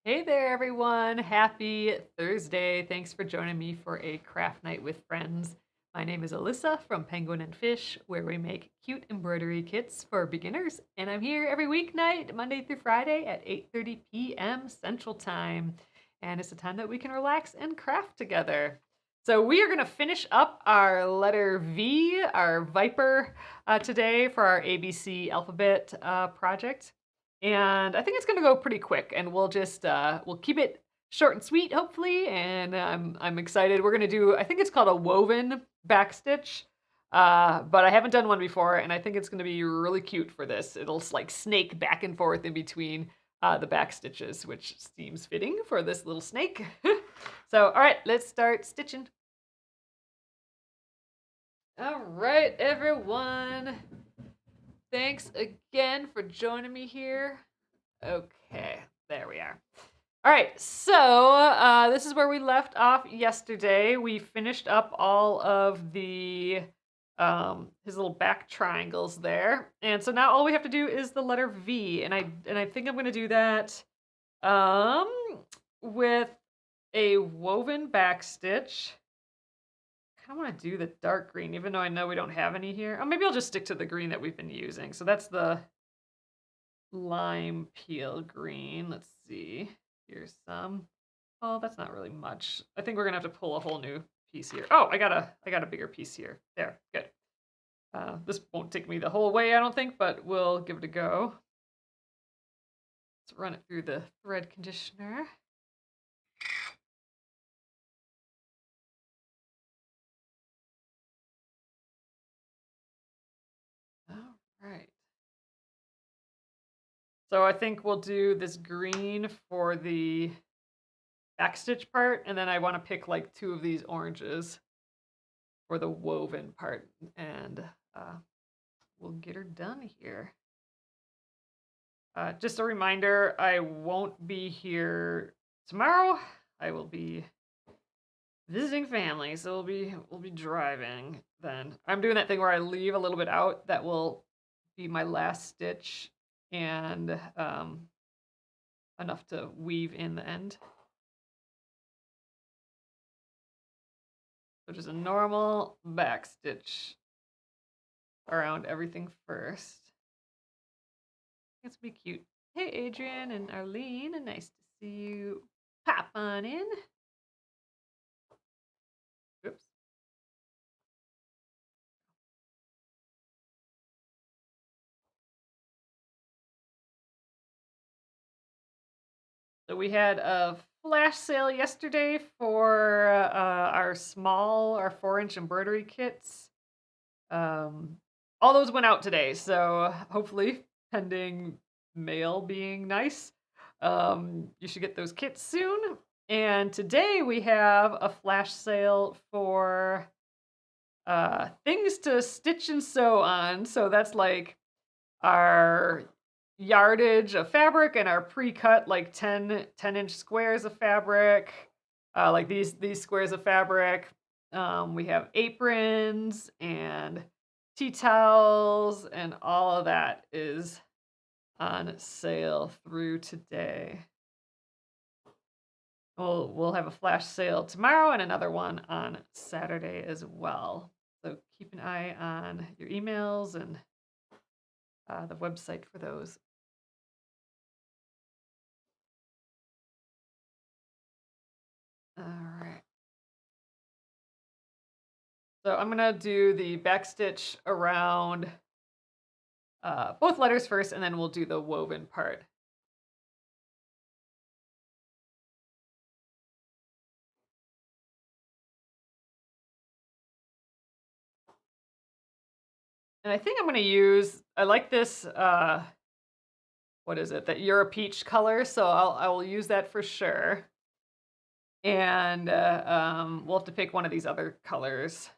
Hey there, everyone. Happy Thursday. Thanks for joining me for a craft night with friends. My name is Alyssa from Penguin and Fish, where we make cute embroidery kits for beginners. And I'm here every weeknight, Monday through Friday at 8:30 p.m. Central Time. And it's a time that we can relax and craft together. So we are going to finish up our letter V, our Viper, today for our ABC alphabet project. And I think it's gonna go pretty quick, and we'll keep it short and sweet, hopefully. And I'm excited. We're gonna do, I think it's called a woven backstitch, but I haven't done one before, and I think it's gonna be really cute for this. It'll like snake back and forth in between the back stitches, which seems fitting for this little snake. So, all right, let's start stitching. All right, everyone. Thanks again for joining me here. Okay, there we are. All right, so this is where we left off yesterday. We finished up all of the his little back triangles there, and so now all we have to do is the letter V, and I think I'm gonna do that um, with a woven back stitch. I kind of want to do the dark green, even though I know we don't have any here. Oh, maybe I'll just stick to the green that we've been using. So that's the lime peel green. Let's see. Here's some. Oh, that's not really much. I think we're gonna have to pull a whole new piece here. Oh, I got a bigger piece here. There, good. This won't take me the whole way, I don't think, but we'll give it a go. Let's run it through the thread conditioner. All right. So I think we'll do this green for the backstitch part, and then I want to pick like two of these oranges for the woven part, and we'll get her done here. Just a reminder, I won't be here tomorrow. I will be visiting family, so we'll be driving then. I'm doing that thing where I leave a little bit out. That will be my last stitch and enough to weave in the end. So just a normal back stitch around everything first. It's be cute. Hey, Adrian and Arlene, nice to see you. Pop on in. Oops. So we had a flash sale yesterday for our 4-inch embroidery kits. All those went out today, so hopefully, pending mail being nice, you should get those kits soon. And today we have a flash sale for things to stitch and sew on. So that's like our yardage of fabric and our pre-cut like 10-inch squares of fabric, like these squares of fabric. We have aprons and tea towels, and all of that is on sale through today. We'll have a flash sale tomorrow and another one on Saturday as well. So keep an eye on your emails and the website for those. All right. So I'm gonna do the back stitch around both letters first, and then we'll do the woven part. And I think I'm gonna use, I like this, what is it? That Euro peach color. So I will use that for sure. And we'll have to pick one of these other colors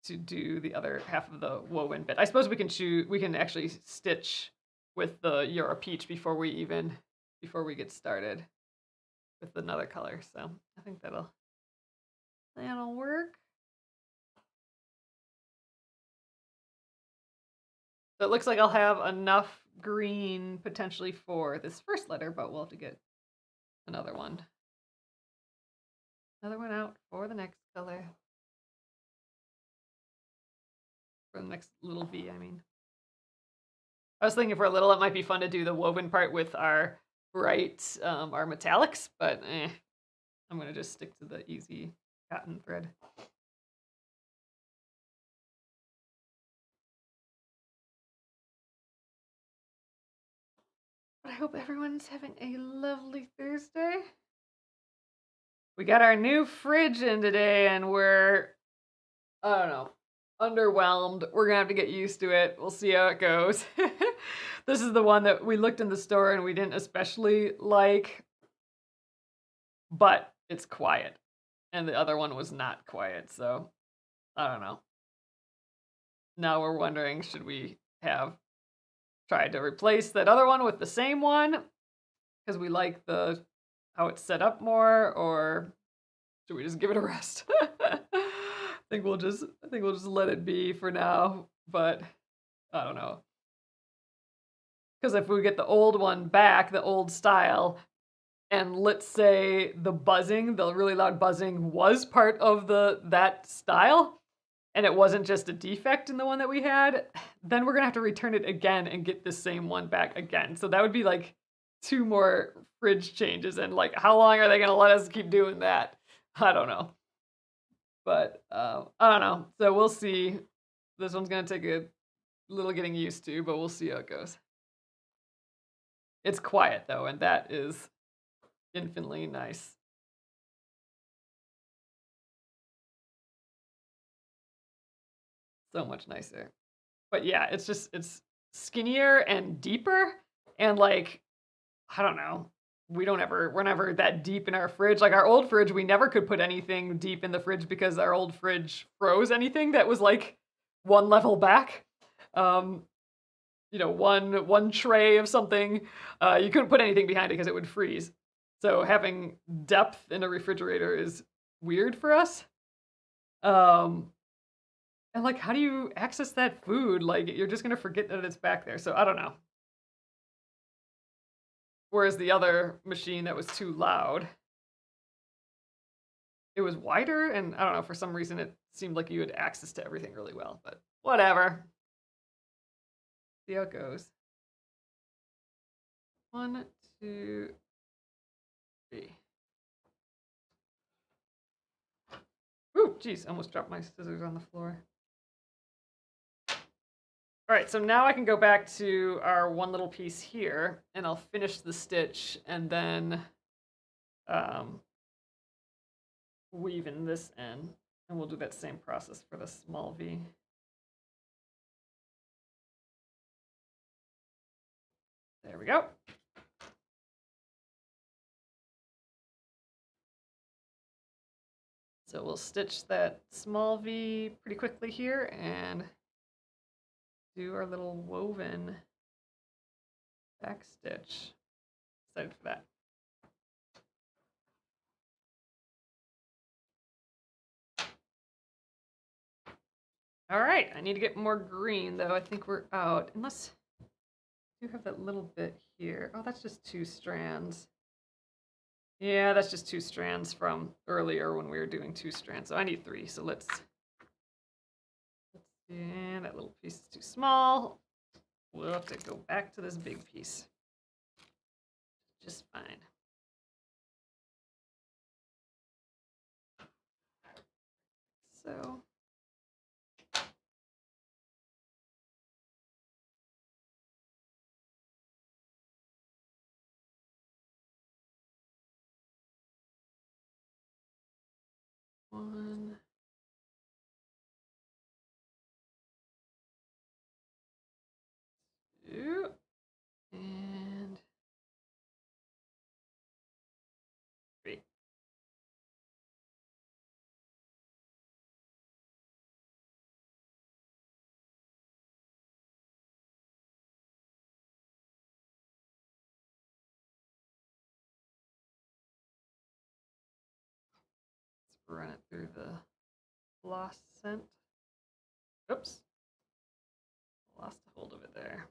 to do the other half of the woven bit. I suppose we can actually stitch with the Euro peach before we get started with another color. So I think that'll work. So it looks like I'll have enough green potentially for this first letter, but we'll have to get another one. Another one out for the next color. For the next little V, I mean. I was thinking for a little, it might be fun to do the woven part with our bright, our metallics, but I'm gonna just stick to the easy cotton thread. But I hope everyone's having a lovely Thursday. We got our new fridge in today, and we're, I don't know, underwhelmed. We're gonna have to get used to it. We'll see how it goes. This is the one that we looked in the store and we didn't especially like, but it's quiet. And the other one was not quiet, so I don't know. Now we're wondering, should we have tried to replace that other one with the same one because we like the how it's set up more, or should we just give it a rest? I think we'll just let it be for now, but I don't know. Because if we get the old one back, the old style, and let's say the buzzing, the really loud buzzing was part of that style, and it wasn't just a defect in the one that we had, then we're gonna have to return it again and get the same one back again. So that would be like 2 more fridge changes, and like how long are they gonna let us keep doing that? I don't know. But I don't know. So we'll see. This one's gonna take a little getting used to, but we'll see how it goes. It's quiet though, and that is infinitely nice. So much nicer. But yeah, it's skinnier and deeper, and like I don't know. We're never that deep in our fridge. Like our old fridge, we never could put anything deep in the fridge because our old fridge froze anything that was like one level back. Um, one tray of something, you couldn't put anything behind it because it would freeze. So having depth in a refrigerator is weird for us. Um, and like, how do you access that food? Like, you're just gonna forget that it's back there. So I don't know. Whereas the other machine that was too loud, it was wider, and I don't know, for some reason it seemed like you had access to everything really well, but whatever. See how it goes. 1, 2, 3. Ooh, geez, almost dropped my scissors on the floor. All right, so now I can go back to our one little piece here, and I'll finish the stitch, and then weave in this end, and we'll do that same process for the small V. There we go. So we'll stitch that small V pretty quickly here and do our little woven back stitch. Excited for that. All right, I need to get more green though. I think we're out, unless you have that little bit here. Oh, that's just 2 strands. Yeah, that's just 2 strands from earlier when we were doing 2 strands. So I need 3. So let's see. That little piece is too small. We'll have to go back to this big piece. Just fine. So one, 2, and 3. Let's run it through the floss scent. Oops. Lost a hold of it there.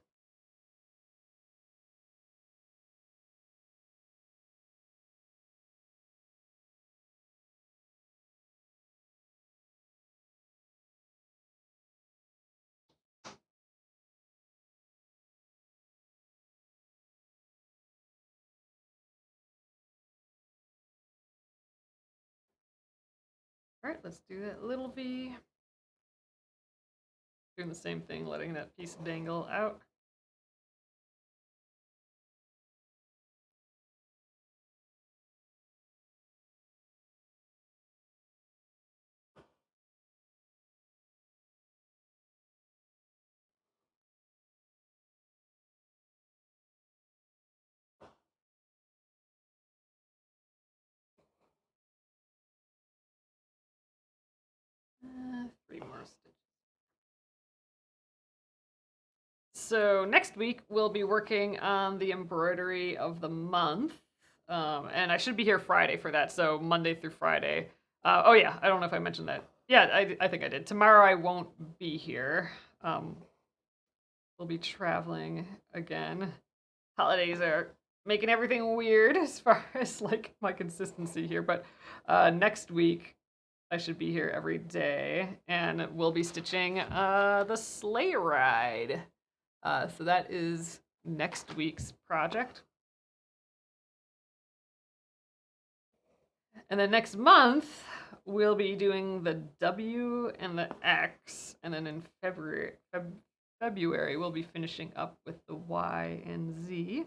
All right, let's do that little V. Doing the same thing, letting that piece dangle out. Three more stitches. So next week we'll be working on the embroidery of the month, and I should be here Friday for that. So Monday through Friday. Oh yeah, I don't know if I mentioned that. Yeah, I think I did. Tomorrow I won't be here. We'll be traveling again. Holidays are making everything weird as far as like my consistency here, but next week I should be here every day, and we'll be stitching the sleigh ride. So that is next week's project. And then next month, we'll be doing the W and the X. And then in February, we'll be finishing up with the Y and Z.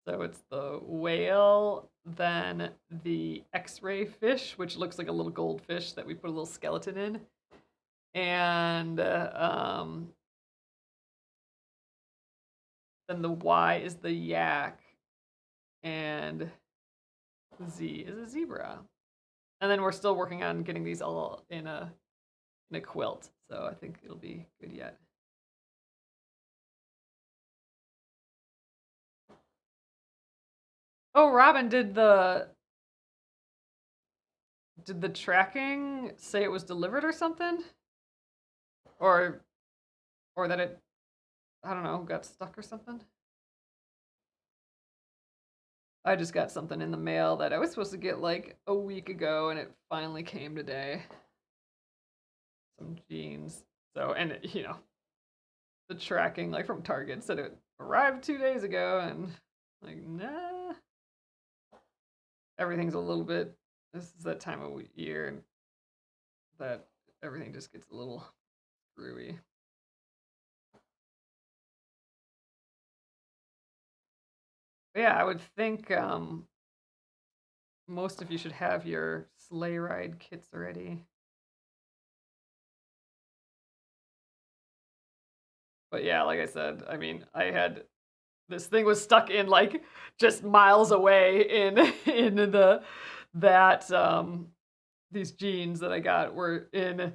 So it's the whale, then the X-ray fish, which looks like a little goldfish that we put a little skeleton in. And then the Y is the yak, and Z is a zebra. And then we're still working on getting these all in a quilt, so I think it'll be good yet. Oh, Robin, did the tracking say it was delivered or something? Or that it, I don't know, got stuck or something? I just got something in the mail that I was supposed to get like a week ago, and it finally came today. Some jeans. So, and you know, the tracking like from Target said it arrived 2 days ago, and like, nah. Everything's a little bit, this is that time of year that everything just gets a little screwy. But yeah, I would think most of you should have your sleigh ride kits already. But yeah, like I said, I mean, I had, this thing was stuck in like just miles away in these jeans that I got were in,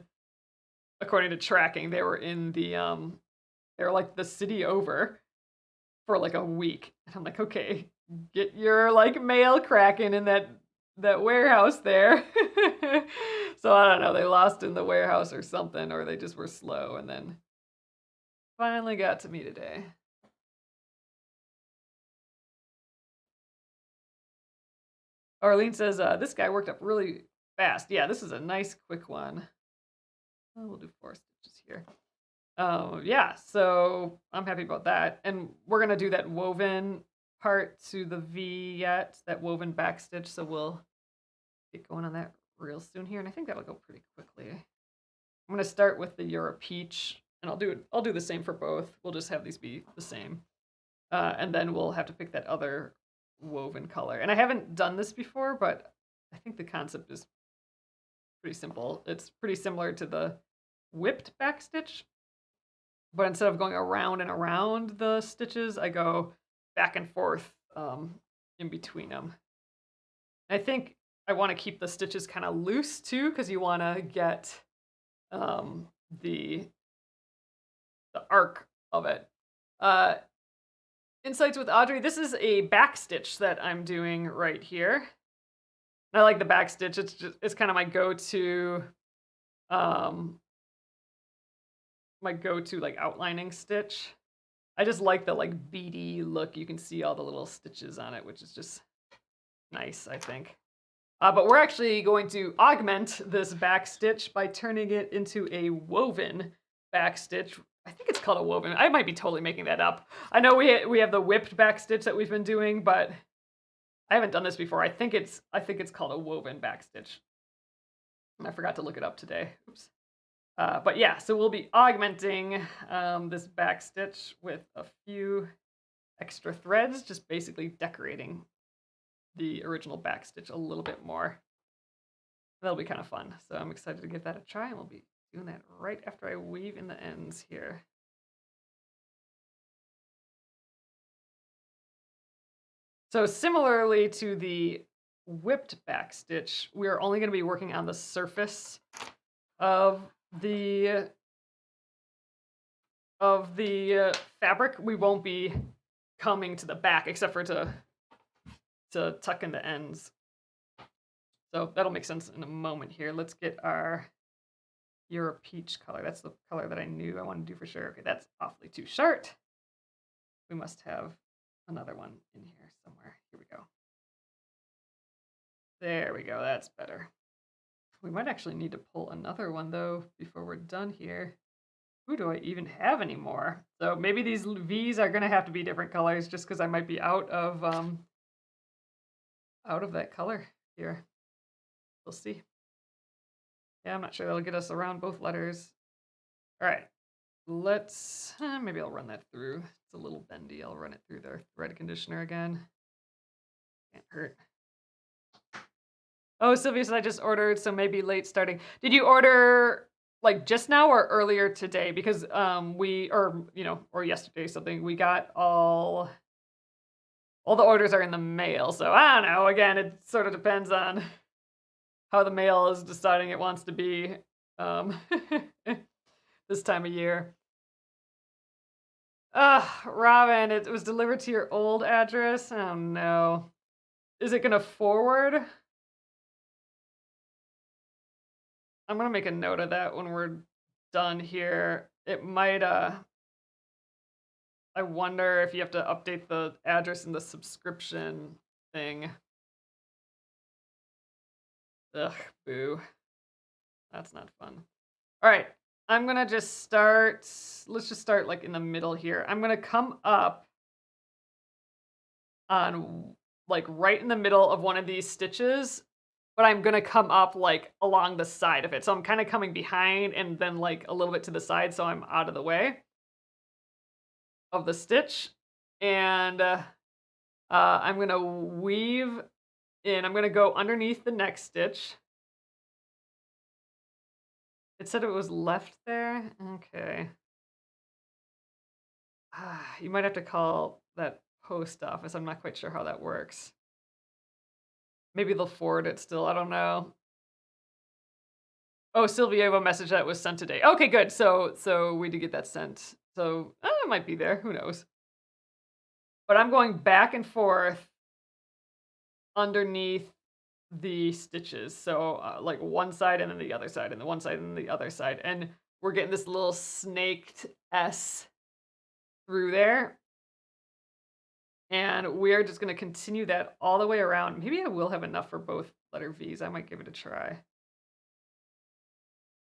according to tracking, they were in the they were like the city over for like a week. And I'm like, okay, get your like mail cracking in that warehouse there. So I don't know, they lost in the warehouse or something, or they just were slow, and then finally got to me today. Arlene says, this guy worked up really fast. Yeah, this is a nice quick one. Oh, we'll do 4 stitches here. Yeah, so I'm happy about that. And we're going to do that woven part to the V yet, that woven back stitch. So we'll get going on that real soon here. And I think that'll go pretty quickly. I'm going to start with the Euro Peach, and I'll do the same for both. We'll just have these be the same. And then we'll have to pick that other woven color. And I haven't done this before, but I think the concept is pretty simple. It's pretty similar to the whipped back stitch, but instead of going around and around the stitches, I go back and forth in between them. I think I want to keep the stitches kind of loose too, because you want to get the arc of it. Insights with Audrey. This is a back stitch that I'm doing right here. I like the back stitch. It's kind of my go-to like outlining stitch. I just like the like beady look. You can see all the little stitches on it, which is just nice, I think. But we're actually going to augment this back stitch by turning it into a woven back stitch. I think it's called a woven. I might be totally making that up. I know we have the whipped back stitch that we've been doing, but I haven't done this before. I think it's called a woven back stitch. I forgot to look it up today. Oops. But yeah, so we'll be augmenting this back stitch with a few extra threads, just basically decorating the original back stitch a little bit more. That'll be kind of fun. So I'm excited to give that a try, and we'll be doing that right after I weave in the ends here. So similarly to the whipped back stitch, we're only going to be working on the surface of the fabric. We won't be coming to the back except for to tuck in the ends. So that'll make sense in a moment here. Let's get our Euro peach color. That's the color that I knew I wanted to do for sure. Okay, that's awfully too short. We must have another one in here somewhere. Here we go. There we go. That's better. We might actually need to pull another one though before we're done here. Who do I even have anymore? So maybe these V's are gonna have to be different colors just because I might be out of that color here. We'll see. Yeah, I'm not sure that'll get us around both letters. All right, let's, maybe I'll run that through. It's a little bendy. I'll run it through the thread conditioner again. Can't hurt. Oh, Sylvia said I just ordered, so maybe late starting. Did you order like just now or earlier today? Because or yesterday something, we got all the orders are in the mail. So I don't know. Again, it sort of depends on how the mail is deciding it wants to be this time of year. Robin, it was delivered to your old address. Oh no. Is it gonna forward? I'm gonna make a note of that when we're done here. It might, I wonder if you have to update the address in the subscription thing. Ugh, boo. That's not fun. All right, I'm gonna just start, let's just start like in the middle here. I'm gonna come up on like right in the middle of one of these stitches, but I'm gonna come up like along the side of it. So I'm kind of coming behind and then like a little bit to the side so I'm out of the way of the stitch. And I'm gonna weave in, I'm gonna go underneath the next stitch. It said it was left there. Okay. You might have to call that post office. I'm not quite sure how that works. Maybe they'll forward it still. I don't know. Oh, Sylvia, I have a message that was sent today. Okay, good. So we did get that sent. So it might be there. Who knows? But I'm going back and forth underneath the stitches. So like one side and then the other side and the one side and the other side. And we're getting this little snaked S through there. And we're just going to continue that all the way around. Maybe I will have enough for both letter V's. I might give it a try.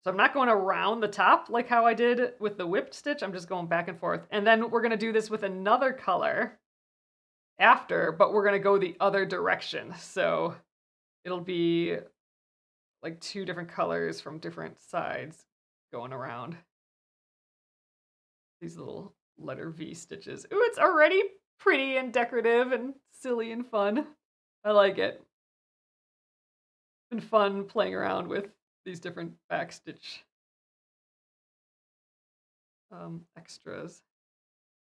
So I'm not going around the top like how I did with the whipped stitch. I'm just going back and forth. And then we're going to do this with another color after, but we're going to go the other direction. So it'll be like two different colors from different sides going around these little letter V stitches. Ooh, it's already pretty and decorative and silly and fun. I like it. It's been fun playing around with these different backstitch extras.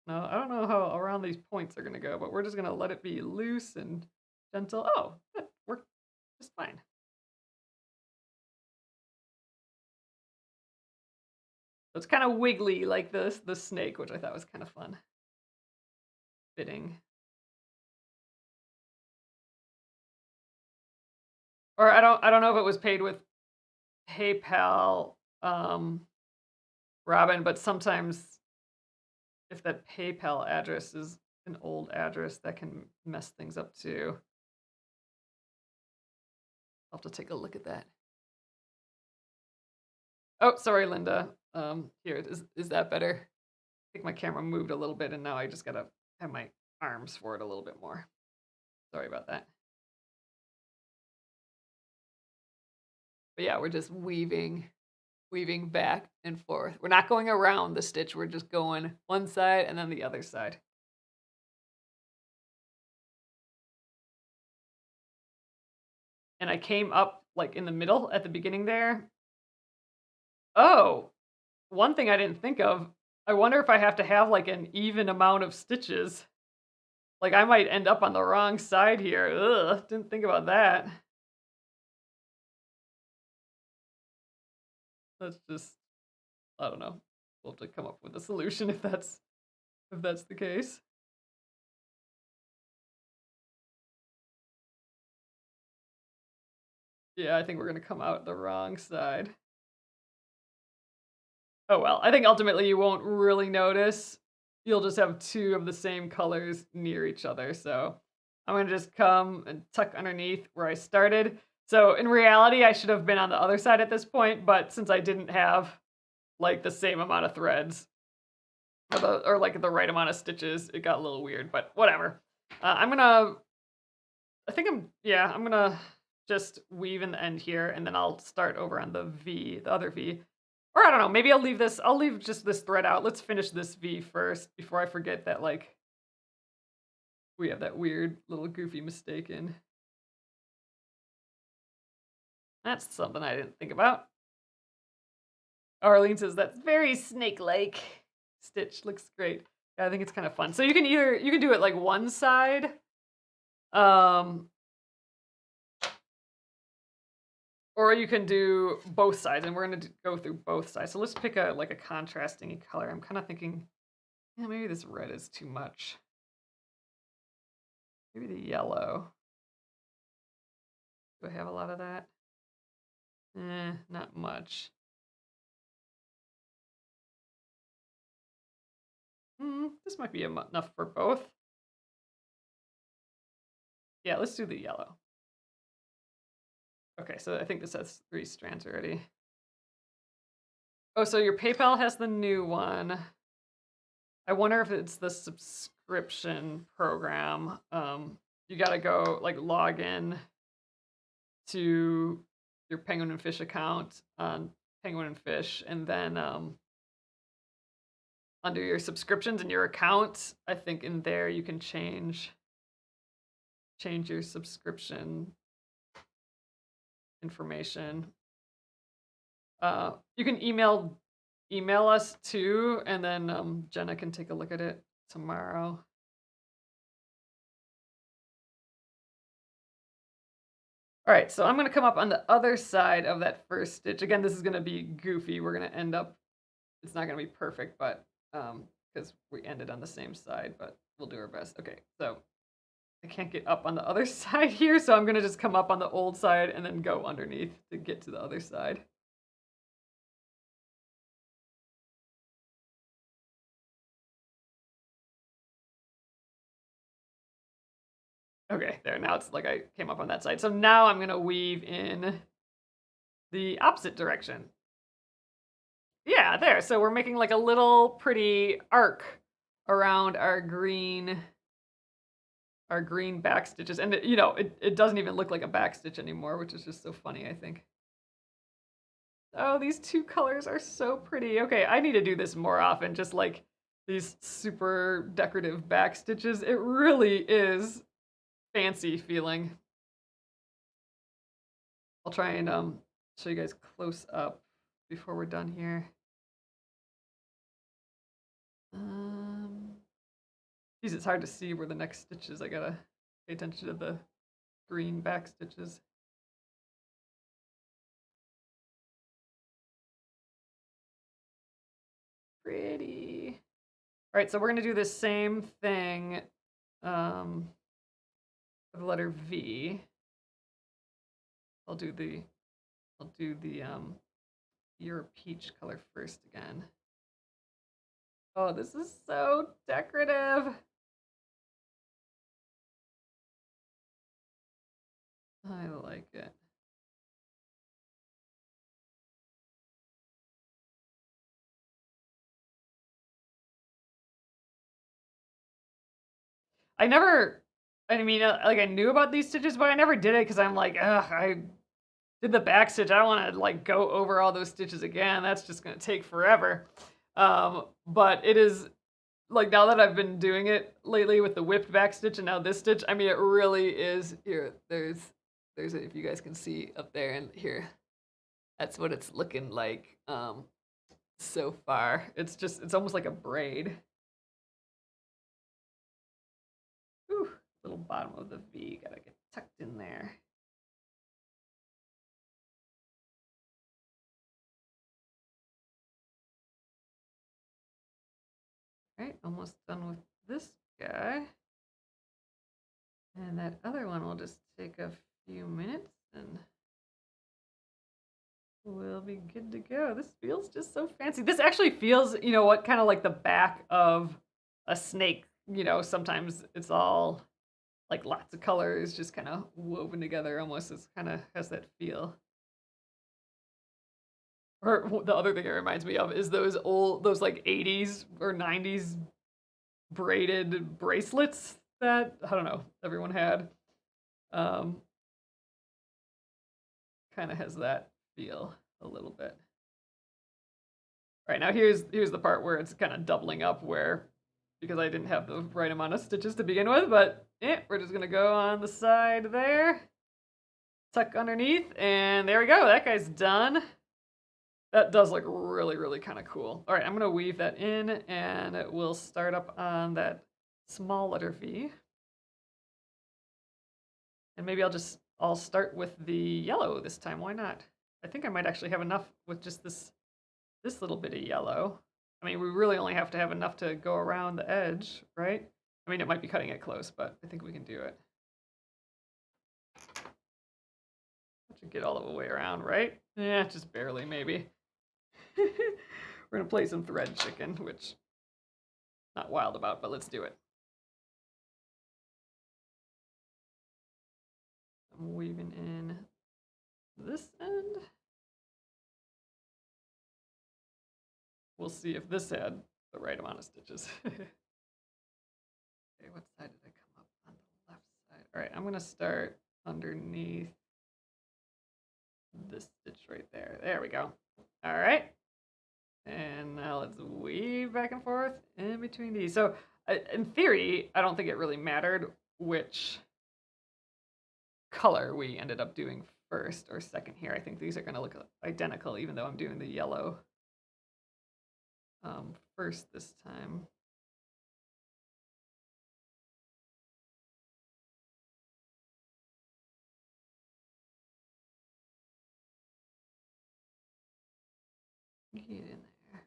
Now, I don't know how around these points are going to go, but we're just going to let it be loose and gentle. Oh, that worked just fine. So it's kind of wiggly like the snake, which I thought was kind of fun. Fitting. Or I don't know if it was paid with PayPal, Robin, but sometimes if that PayPal address is an old address, that can mess things up too. I'll have to take a look at that. Oh, sorry, Linda. Here, is that better? I think my camera moved a little bit, and now I just gotta have my arms for it a little bit more. Sorry about that. But yeah, we're just weaving back and forth. We're not going around the stitch, we're just going one side and then the other side. And I came up, like, in the middle at the beginning there. Oh, one thing I didn't think of, I wonder if I have to have, like, an even amount of stitches. Like, I might end up on the wrong side here. Ugh, didn't think about that. That's just I don't know. We'll have to come up with a solution if that's the case. Yeah, I think we're gonna come out the wrong side. Oh, well, I think ultimately you won't really notice. You'll just have 2 of the same colors near each other, so I'm gonna just come and tuck underneath where I started. So, in reality, I should have been on the other side at this point, but since I didn't have, like, the same amount of threads or, like, the right amount of stitches, it got a little weird, but whatever. I'm gonna I think I'm gonna just weave in the end here, and then I'll start over on the other V. Or I don't know, maybe I'll leave just this thread out. Let's finish this V first before I forget that, like, we have that weird little goofy mistake in. That's something I didn't think about. Arlene says that's very snake-like. Stitch looks great. Yeah, I think it's kind of fun. So you can do it like one side, um, or you can do both sides, and we're gonna go through both sides. So let's pick a like a contrasting color. I'm kind of thinking, yeah, maybe this red is too much. Maybe the yellow. Do I have a lot of that? Not much. This might be enough for both. Yeah, let's do the yellow. Okay, so I think this has 3 strands already. Oh, so your PayPal has the new one. I wonder if it's the subscription program. You gotta go like log in to your Penguin and Fish account on Penguin and Fish, and then under your subscriptions in your account, I think in there you can change your subscription information. You can email us too, and then Jenna can take a look at it tomorrow. All right, so I'm gonna come up on the other side of that first stitch. Again, this is gonna be goofy. We're gonna end up, it's not gonna be perfect, but because we ended on the same side, but we'll do our best. Okay, so I can't get up on the other side here, so I'm gonna just come up on the old side and then go underneath to get to the other side. Okay, there, now it's like I came up on that side. So now I'm gonna weave in the opposite direction. Yeah, there. So we're making like a little pretty arc around our green back stitches. And it doesn't even look like a back stitch anymore, which is just so funny, I think. Oh, these 2 colors are so pretty. Okay, I need to do this more often, just like these super decorative back stitches. It really is fancy feeling. I'll try and show you guys close up before we're done here. Geez, it's hard to see where the next stitch is. I gotta pay attention to the green back stitches. Pretty. All right, so we're gonna do the same thing for the letter V. I'll do the your peach color first again. Oh, this is so decorative. I like it. I never, I mean, like I knew about these stitches, but I never did it because I'm like, ugh, I did the back stitch. I don't want to like go over all those stitches again. That's just going to take forever. But it is like now that I've been doing it lately with the whipped back stitch and now this stitch, I mean, it really is here. There's it, if you guys can see up there and here. That's what it's looking like so far. It's almost like a braid. Whew, little bottom of the V gotta get tucked in there. All right, almost done with this guy. And that other one will just take a few minutes and we'll be good to go. This feels just so fancy. This actually feels, you know what, kind of like the back of a snake. You know, sometimes it's all like lots of colors just kind of woven together almost. It's kind of has that feel. Or the other thing it reminds me of is those like 80s or 90s braided bracelets that, I don't know, everyone had. Um, kind of has that feel a little bit. All right, now here's the part where it's kind of doubling up where, because I didn't have the right amount of stitches to begin with, but we're just gonna go on the side there, tuck underneath, and there we go, that guy's done. That does look really, really kind of cool. All right, I'm gonna weave that in and we'll start up on that small letter V. And maybe I'll start with the yellow this time, why not? I think I might actually have enough with just this little bit of yellow. I mean, we really only have to have enough to go around the edge, right? I mean, it might be cutting it close, but I think we can do it. That should get all the way around, right? Yeah, just barely, maybe. We're gonna play some thread chicken, which not wild about, but let's do it. I'm weaving in this end. We'll see if this had the right amount of stitches. Okay, what side did I come up on the left side? All right, I'm gonna start underneath this stitch right there. There we go. All right. And now let's weave back and forth in between these. So in theory, I don't think it really mattered which color we ended up doing first or second here. I think these are gonna look identical even though I'm doing the yellow first this time. Get in there.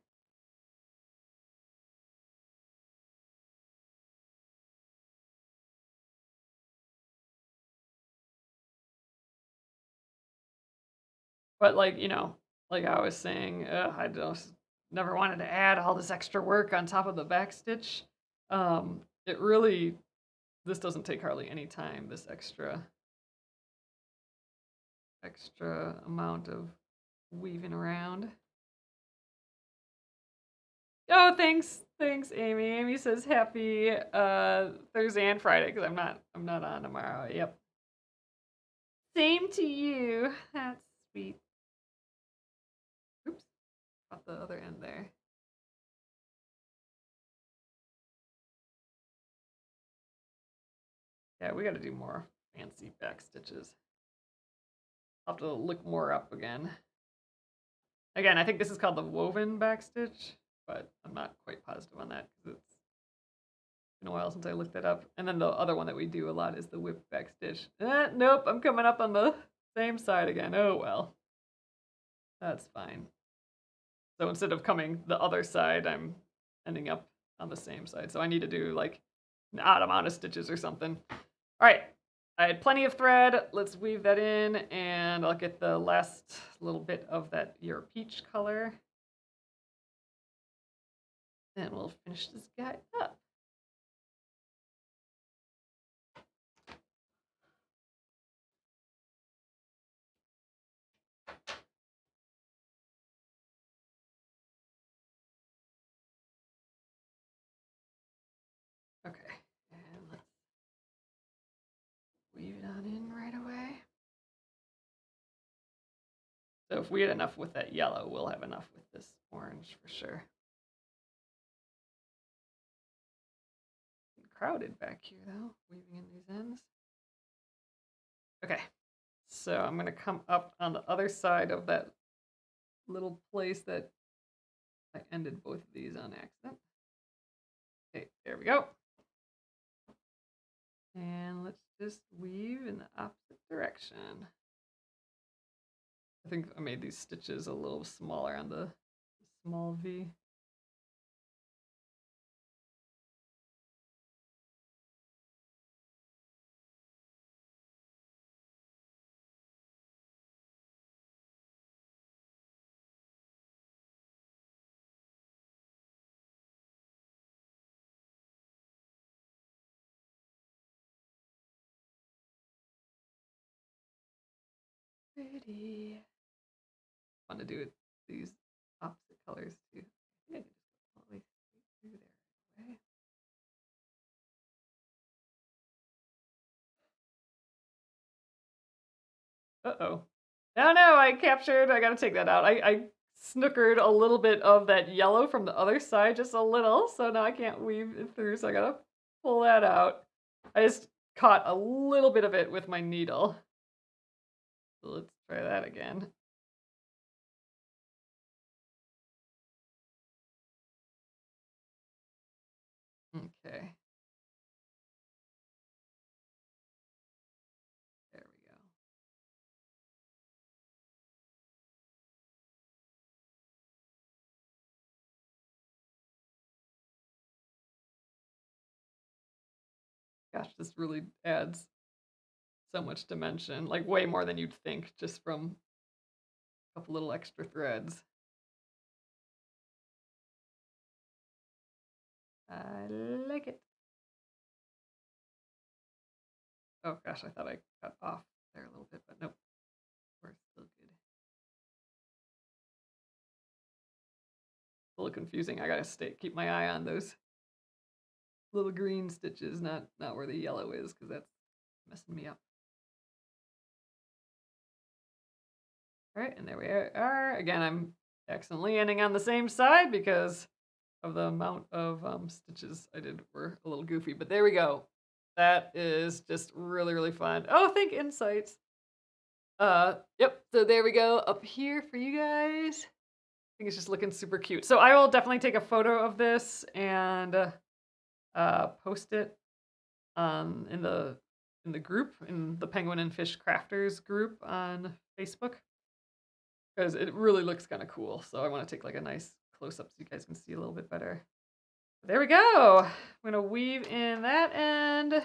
But like, you know, like I was saying, I just never wanted to add all this extra work on top of the back stitch. It really, this doesn't take hardly any time, this extra amount of weaving around. Oh, thanks, Amy. Amy says happy Thursday and Friday because I'm not on tomorrow. Yep. Same to you. That's sweet. Oops, got the other end there. Yeah, we got to do more fancy back stitches. I'll have to look more up again. Again, I think this is called the woven back stitch, but I'm not quite positive on that because it's been a while since I looked that up. And then the other one that we do a lot is the whip back stitch. Nope, I'm coming up on the same side again. Oh well. That's fine. So instead of coming the other side, I'm ending up on the same side. So I need to do like an odd amount of stitches or something. All right, I had plenty of thread. Let's weave that in and I'll get the last little bit of that your peach color. And we'll finish this guy up. Okay, and let's weave it on in right away. So if we had enough with that yellow, we'll have enough with this orange for sure. Crowded back here though, weaving in these ends. Okay, so I'm gonna come up on the other side of that little place that I ended both of these on accident. Okay, there we go. And let's just weave in the opposite direction. I think I made these stitches a little smaller on the small V. Pretty. Fun to do it these opposite colors too. I think I can just go all the way through there. Okay. Uh-oh. No, no, I captured. I gotta take that out. I snookered a little bit of that yellow from the other side, just a little, so now I can't weave it through, so I gotta pull that out. I just caught a little bit of it with my needle. So let's try that again. Okay. There we go. Gosh, this really adds so much dimension, like way more than you'd think just from a couple little extra threads. I like it. Oh gosh, I thought I cut off there a little bit, but nope. We're still good. A little confusing. I gotta keep my eye on those little green stitches, not where the yellow is, because that's messing me up. All right, and there we are. Again, I'm accidentally ending on the same side because of the amount of stitches I did were a little goofy, but there we go. That is just really, really fun. Oh, thank Insights. Yep, so there we go up here for you guys. I think it's just looking super cute. So I will definitely take a photo of this and post it in the group, in the Penguin and Fish Crafters group on Facebook, because it really looks kind of cool. So I want to take like a nice close up so you guys can see a little bit better. There we go. I'm gonna weave in that end,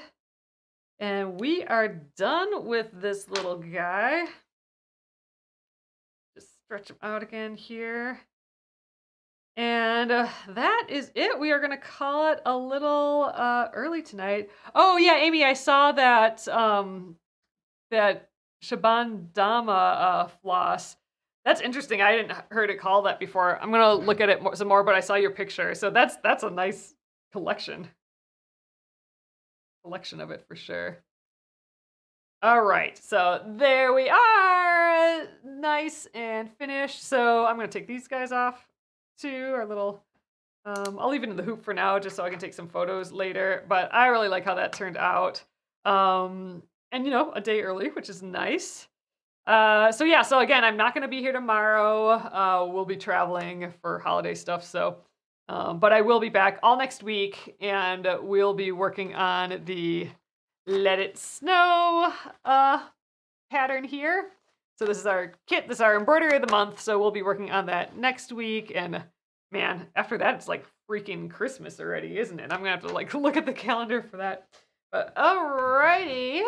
and we are done with this little guy. Just stretch him out again here. And that is it. We are going to call it a little early tonight. Oh yeah, Amy, I saw that that Shaban Dama floss. That's interesting. I didn't heard it called that before. I'm gonna look at it some more, but I saw your picture, so that's a nice collection of it for sure. All right, so there we are, nice and finished. So I'm gonna take these guys off too, our little. I'll leave it in the hoop for now, just so I can take some photos later. But I really like how that turned out. And a day early, which is nice. So yeah, so again, I'm not going to be here tomorrow. We'll be traveling for holiday stuff. So, but I will be back all next week, and we'll be working on the Let It Snow pattern here. So this is our kit. This is our embroidery of the month. So we'll be working on that next week. And man, after that, it's like freaking Christmas already, isn't it? I'm gonna have to like look at the calendar for that. But alrighty.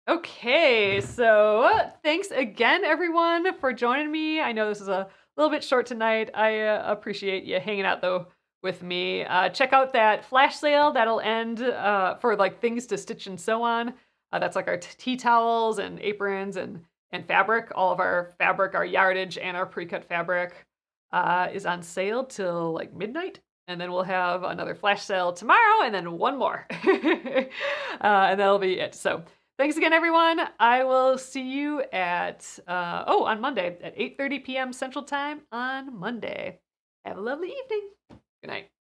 Okay, so thanks again, everyone, for joining me. I know this is a little bit short tonight. I appreciate you hanging out, though, with me. Check out that flash sale. That'll end for, like, things to stitch and sew on. That's, like, our tea towels and aprons and fabric. All of our fabric, our yardage, and our pre-cut fabric is on sale till, like, midnight. And then we'll have another flash sale tomorrow, and then one more. And that'll be it. So Thanks again, everyone. I will see you at, on Monday at 8:30 p.m. Central Time on Monday. Have a lovely evening. Good night.